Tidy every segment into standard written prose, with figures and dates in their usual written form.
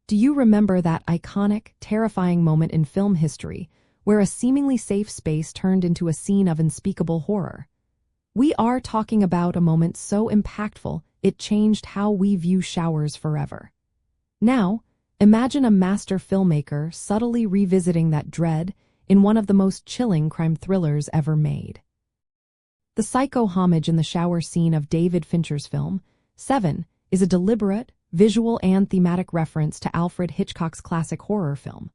Do you remember that iconic, terrifying moment in film history where a seemingly safe space turned into a scene of unspeakable horror? We are talking about a moment so impactful it changed how we view showers forever. Now, imagine a master filmmaker subtly revisiting that dread in one of the most chilling crime thrillers ever made. The psycho homage in the shower scene of David Fincher's film, Seven, is a deliberate, visual and thematic reference to Alfred Hitchcock's classic horror film.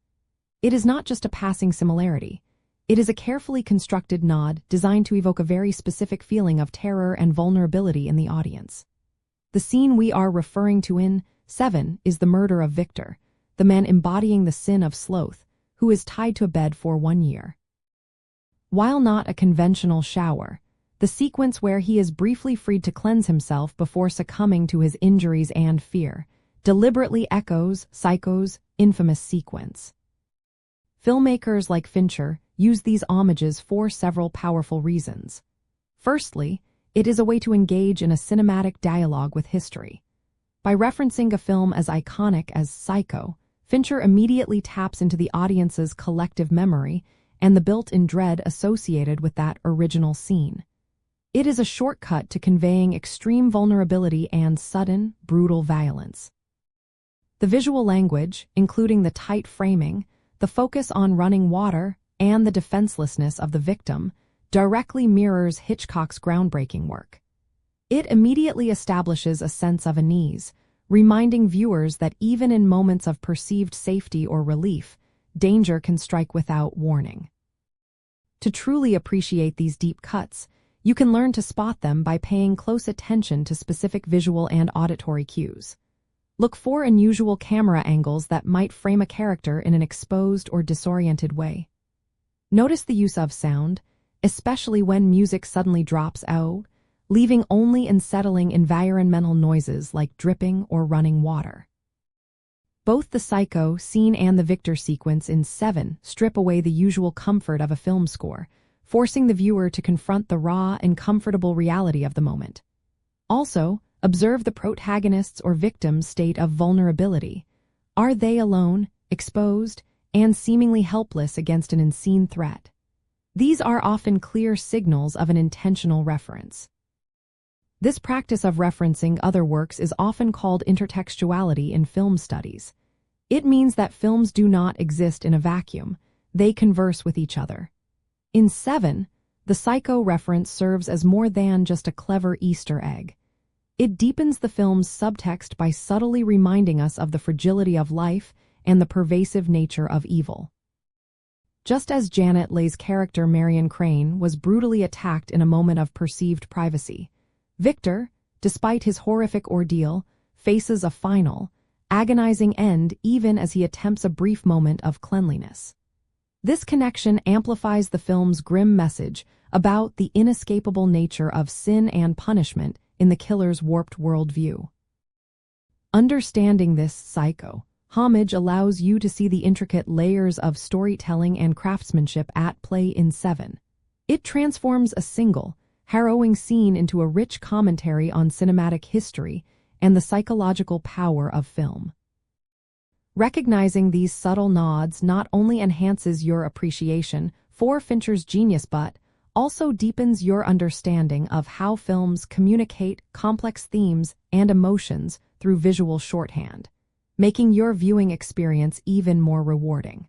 It is not just a passing similarity. It is a carefully constructed nod designed to evoke a very specific feeling of terror and vulnerability in the audience. The scene we are referring to in Seven is the murder of Victor, the man embodying the sin of sloth, who is tied to a bed for 1 year. While not a conventional shower, the sequence where he is briefly freed to cleanse himself before succumbing to his injuries and fear deliberately echoes Psycho's infamous sequence. Filmmakers like Fincher use these homages for several powerful reasons. Firstly, it is a way to engage in a cinematic dialogue with history. By referencing a film as iconic as Psycho, Fincher immediately taps into the audience's collective memory and the built-in dread associated with that original scene. It is a shortcut to conveying extreme vulnerability and sudden, brutal violence. The visual language, including the tight framing, the focus on running water, and the defenselessness of the victim, directly mirrors Hitchcock's groundbreaking work. It immediately establishes a sense of unease, reminding viewers that even in moments of perceived safety or relief, danger can strike without warning. To truly appreciate these deep cuts, you can learn to spot them by paying close attention to specific visual and auditory cues. Look for unusual camera angles that might frame a character in an exposed or disoriented way. Notice the use of sound, especially when music suddenly drops out, leaving only unsettling environmental noises like dripping or running water. Both the Psycho scene and the Victor sequence in Seven strip away the usual comfort of a film score, forcing the viewer to confront the raw and comfortable reality of the moment. Also, observe the protagonist's or victim's state of vulnerability. Are they alone, exposed, and seemingly helpless against an unseen threat? These are often clear signals of an intentional reference. This practice of referencing other works is often called intertextuality in film studies. It means that films do not exist in a vacuum, they converse with each other. In Seven, the Psycho reference serves as more than just a clever Easter egg. It deepens the film's subtext by subtly reminding us of the fragility of life and the pervasive nature of evil. Just as Janet Leigh's character Marion Crane was brutally attacked in a moment of perceived privacy, Victor, despite his horrific ordeal, faces a final, agonizing end even as he attempts a brief moment of cleanliness. This connection amplifies the film's grim message about the inescapable nature of sin and punishment in the killer's warped worldview. Understanding this Psycho homage allows you to see the intricate layers of storytelling and craftsmanship at play in Seven. It transforms a single, harrowing scene into a rich commentary on cinematic history and the psychological power of film. Recognizing these subtle nods not only enhances your appreciation for Fincher's genius but also deepens your understanding of how films communicate complex themes and emotions through visual shorthand, making your viewing experience even more rewarding.